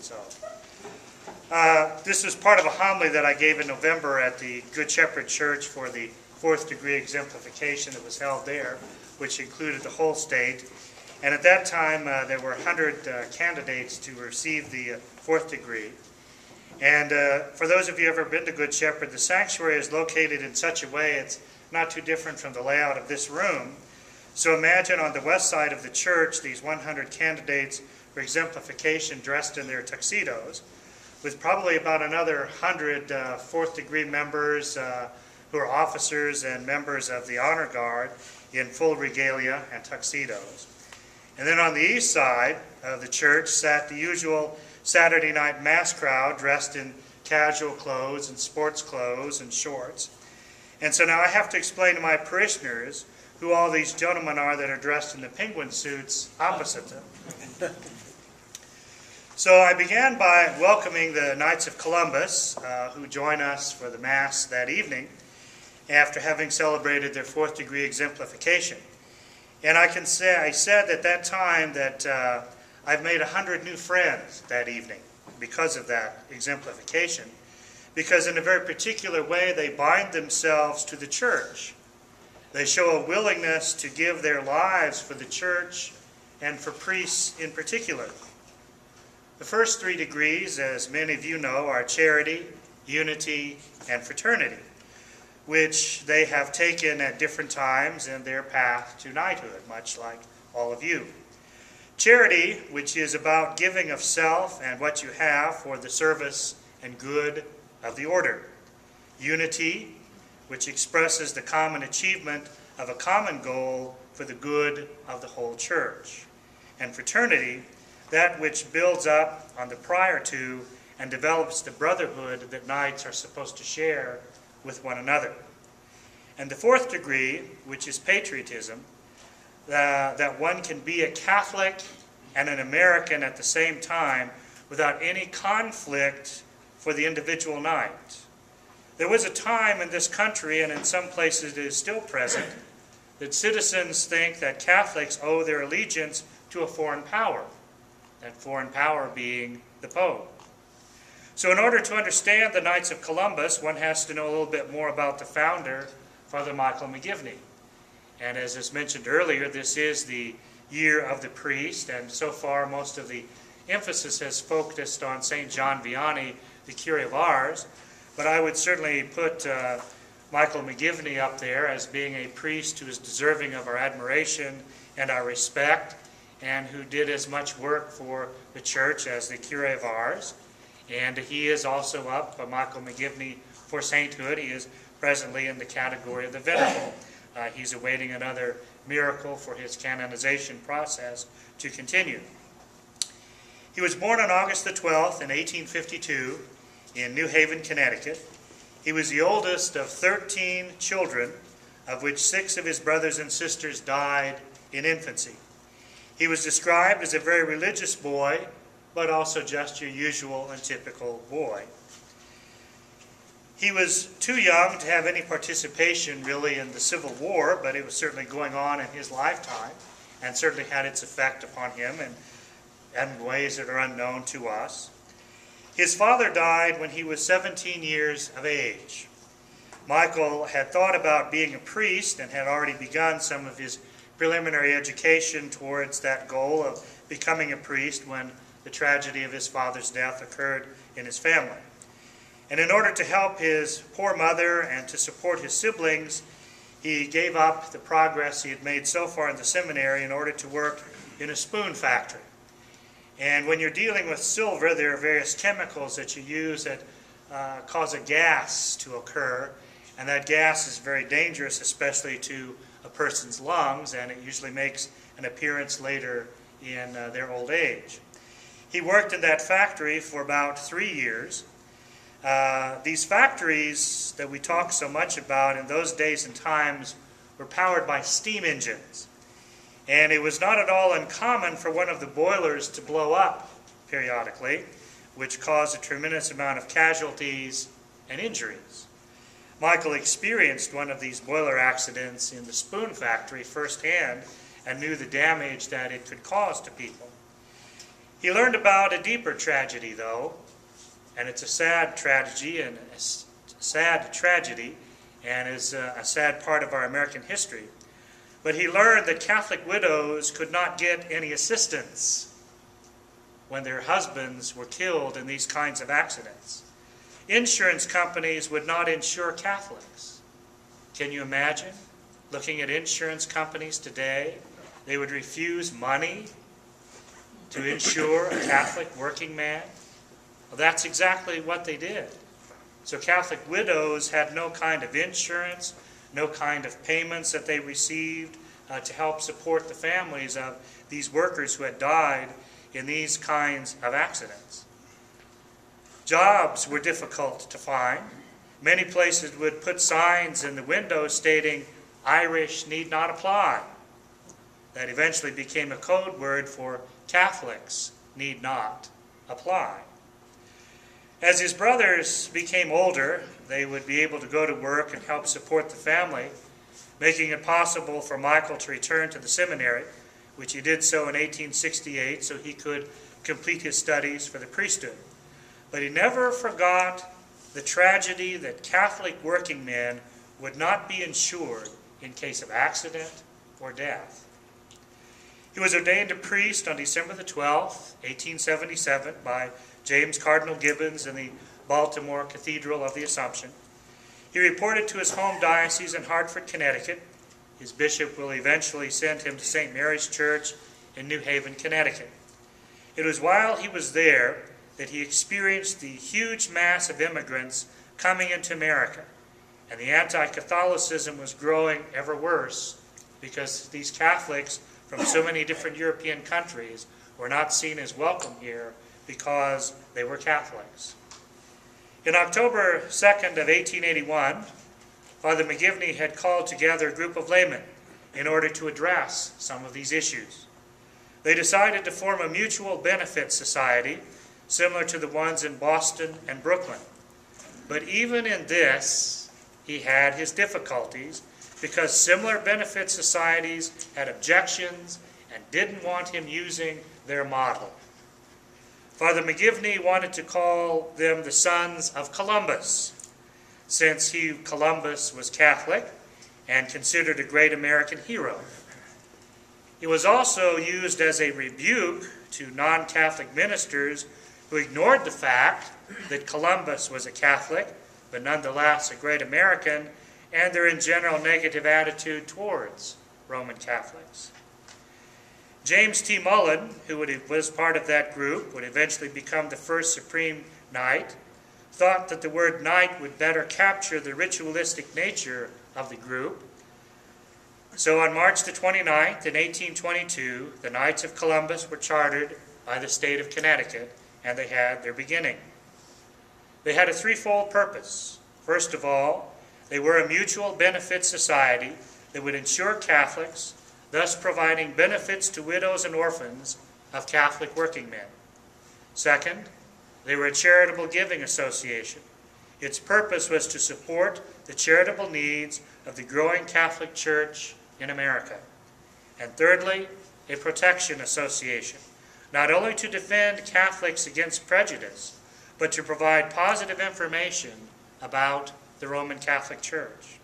So, this was part of a homily that I gave in November at the Good Shepherd Church for the 4th degree exemplification that was held there, which included the whole state. And at that time, there were 100 candidates to receive the 4th degree. And for those of you who have ever been to Good Shepherd, the sanctuary is located in such a way it's not too different from the layout of this room. So imagine on the west side of the church, these 100 candidates for exemplification dressed in their tuxedos, with probably about another 100 4th degree members who are officers and members of the honor guard in full regalia and tuxedos. And then on the east side of the church sat the usual Saturday night mass crowd dressed in casual clothes and sports clothes and shorts. And so now I have to explain to my parishioners who all these gentlemen are that are dressed in the penguin suits opposite them. So I began by welcoming the Knights of Columbus who join us for the Mass that evening after having celebrated their 4th degree exemplification. And I said at that time that I've made 100 new friends that evening because of that exemplification, because in a very particular way they bind themselves to the church. They show a willingness to give their lives for the church and for priests in particular. The first 3 degrees, as many of you know, are charity, unity, and fraternity, which they have taken at different times in their path to knighthood, much like all of you. Charity, which is about giving of self and what you have for the service and good of the order. Unity, which expresses the common achievement of a common goal for the good of the whole church. And fraternity, that which builds up on the prior two and develops the brotherhood that knights are supposed to share with one another. And the 4th degree, which is patriotism, that one can be a Catholic and an American at the same time without any conflict for the individual knight. There was a time in this country, and in some places it is still present, that citizens think that Catholics owe their allegiance to a foreign power, that foreign power being the Pope. So in order to understand the Knights of Columbus, one has to know a little bit more about the founder, Father Michael McGivney. And as is mentioned earlier, this is the year of the priest, and so far most of the emphasis has focused on St. John Vianney, the Curé of Ars, but I would certainly put Michael McGivney up there as being a priest who is deserving of our admiration and our respect, and who did as much work for the church as the Curé of Ars. And he is also up, Michael McGivney, for sainthood. He is presently in the category of the Venerable. He's awaiting another miracle for his canonization process to continue. He was born on August the 12th in 1852 in New Haven, Connecticut. He was the oldest of 13 children, of which 6 of his brothers and sisters died in infancy. He was described as a very religious boy, but also just your usual and typical boy. He was too young to have any participation really in the Civil War, but it was certainly going on in his lifetime and certainly had its effect upon him in ways that are unknown to us. His father died when he was 17 years of age. Michael had thought about being a priest and had already begun some of his preliminary education towards that goal of becoming a priest when the tragedy of his father's death occurred in his family. And in order to help his poor mother and to support his siblings, he gave up the progress he had made so far in the seminary in order to work in a spoon factory. And when you're dealing with silver, there are various chemicals that you use that cause a gas to occur, and that gas is very dangerous, especially to a person's lungs, and it usually makes an appearance later in their old age. He worked in that factory for about 3 years. These factories that we talk so much about in those days and times were powered by steam engines. And it was not at all uncommon for one of the boilers to blow up periodically, which caused a tremendous amount of casualties and injuries. Michael experienced one of these boiler accidents in the spoon factory firsthand and knew the damage that it could cause to people. He learned about a deeper tragedy, though, and it's a sad tragedy and is a sad part of our American history. But he learned that Catholic widows could not get any assistance when their husbands were killed in these kinds of accidents. Insurance companies would not insure Catholics. Can you imagine looking at insurance companies today? They would refuse money to insure a Catholic working man. Well, that's exactly what they did. So Catholic widows had no kind of insurance, no kind of payments that they received to help support the families of these workers who had died in these kinds of accidents. Jobs were difficult to find. Many places would put signs in the windows stating, "Irish need not apply." That eventually became a code word for Catholics need not apply. As his brothers became older, they would be able to go to work and help support the family, making it possible for Michael to return to the seminary, which he did so in 1868 so he could complete his studies for the priesthood. But he never forgot the tragedy that Catholic working men would not be insured in case of accident or death. He was ordained a priest on December the 12th, 1877, by James Cardinal Gibbons in the Baltimore Cathedral of the Assumption. He reported to his home diocese in Hartford, Connecticut. His bishop will eventually send him to St. Mary's Church in New Haven, Connecticut. It was while he was there that he experienced the huge mass of immigrants coming into America, and the anti-Catholicism was growing ever worse because these Catholics from so many different European countries were not seen as welcome here because they were Catholics. In October 2nd of 1881, Father McGivney had called together a group of laymen in order to address some of these issues. They decided to form a mutual benefit society similar to the ones in Boston and Brooklyn. But even in this, he had his difficulties because similar benefit societies had objections and didn't want him using their model. Father McGivney wanted to call them the Sons of Columbus, since Columbus was Catholic and considered a great American hero. It was also used as a rebuke to non-Catholic ministers who ignored the fact that Columbus was a Catholic, but nonetheless a great American, and their in general negative attitude towards Roman Catholics. James T. Mullen, who was part of that group, would eventually become the first Supreme Knight, thought that the word knight would better capture the ritualistic nature of the group. So on March the 29th in 1822, the Knights of Columbus were chartered by the state of Connecticut, and they had their beginning. They had a threefold purpose. First of all, they were a mutual benefit society that would insure Catholics, thus providing benefits to widows and orphans of Catholic working men. Second, they were a charitable giving association. Its purpose was to support the charitable needs of the growing Catholic Church in America. And thirdly, a protection association, not only to defend Catholics against prejudice, but to provide positive information about the Roman Catholic Church.